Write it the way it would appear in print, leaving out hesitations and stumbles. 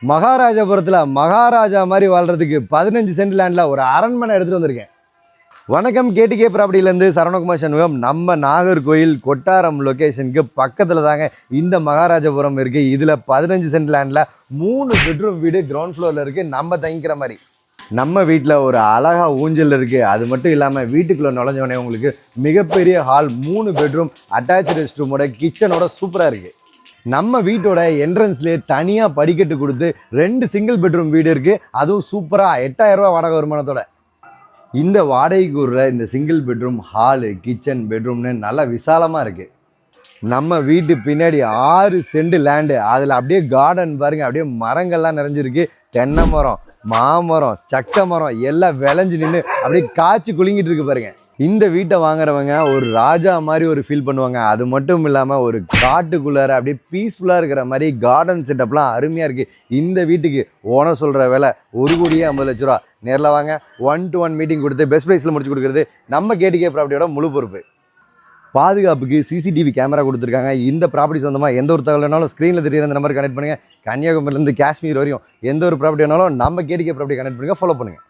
மகாராஜபுரத்தில் மகாராஜா மாதிரி வாழ்கிறதுக்கு 15 சென்ட் லேண்டில் ஒரு அரண்மனை எடுத்துகிட்டு வந்திருக்கேன். வணக்கம், கேடிகே ப்ராப்பர்ட்டிலேருந்து சரவணகுமார் சண்முகம். நம்ம நாகர்கோயில் கொட்டாரம் லொக்கேஷனுக்கு பக்கத்தில் தாங்க இந்த மகாராஜபுரம் இருக்குது. இதில் 15 சென்ட் லேண்டில் 3 பெட்ரூம் வீடு கிரவுண்ட் ஃப்ளோரில் இருக்குது. நம்ம தங்கிக்கிற மாதிரி நம்ம வீட்டில் ஒரு அழகா ஊஞ்சல் இருக்குது. அது மட்டும் இல்லாமல் வீட்டுக்குள்ளே நுழைஞ்சோடனே உங்களுக்கு மிகப்பெரிய ஹால், 3 பெட்ரூம், அட்டாச் ரெஸ்ட் ரூமோட, கிச்சனோட சூப்பராக இருக்குது. நம்ம வீட்டோட என்ட்ரன்ஸ்லேயே தனியாக படிக்கட்டு கொடுத்து 2 சிங்கிள் பெட்ரூம் வீடு இருக்குது. அதுவும் சூப்பராக 8000 ரூபா வாடகை வருமானத்தோட. இந்த வாடகைக்கு விடுற இந்த சிங்கிள் பெட்ரூம், ஹாலு, கிச்சன், பெட்ரூம்னு நல்லா விசாலமாக இருக்குது. நம்ம வீட்டு பின்னாடி 6 சென்ட் லேண்டு, அதில் அப்படியே கார்டன் பாருங்கள், அப்படியே மரங்கள்லாம் நிறைஞ்சிருக்கு. தென்னை மரம், மாமரம், சக்கை மரம் எல்லாம் விளைஞ்சு நின்று அப்படியே காய்ச்சி குலுங்கிட்டு இருக்கு பாருங்க. இந்த வீட்டை வாங்குறவங்க ஒரு ராஜா மாதிரி ஒரு ஃபீல் பண்ணுவாங்க. அது மட்டும் இல்லாமல் ஒரு காட்டுக்குள்ளார அப்படியே பீஸ்ஃபுல்லாக இருக்கிற மாதிரி கார்டன் செட்டப்லாம் அருமையாக இருக்குது. இந்த வீட்டுக்கு ஓனர் சொல்கிற விலை 1,50,00,000 ரூபா. நேரில் வாங்க, 1-to-1 மீட்டிங் கொடுத்து பெஸ்ட் ப்ரைஸில் முடிச்சு கொடுக்குறது நம்ம கேடிகே ப்ராப்பர்ட்டியோட முழு பொறுப்பு. பாதுகாப்புக்கு சிசிடிவி கேமரா கொடுத்துருக்காங்க. இந்த ப்ராப்பர்ட்டி சொந்தமாக எந்த ஒரு தகவல்னாலும் ஸ்க்ரீனில் தெரியுற அந்த நம்பர் கனெக்ட் பண்ணுங்கள். கன்னியாகுமரியிலேருந்து காஷ்மீர் வரையும் எந்த ஒரு ப்ராப்பர்ட்டி வேணாலும் நம்ம கேடிகே ப்ராப்பர்ட்டி கனெக்ட் பண்ணுங்கள், ஃபாலோ பண்ணுங்கள்.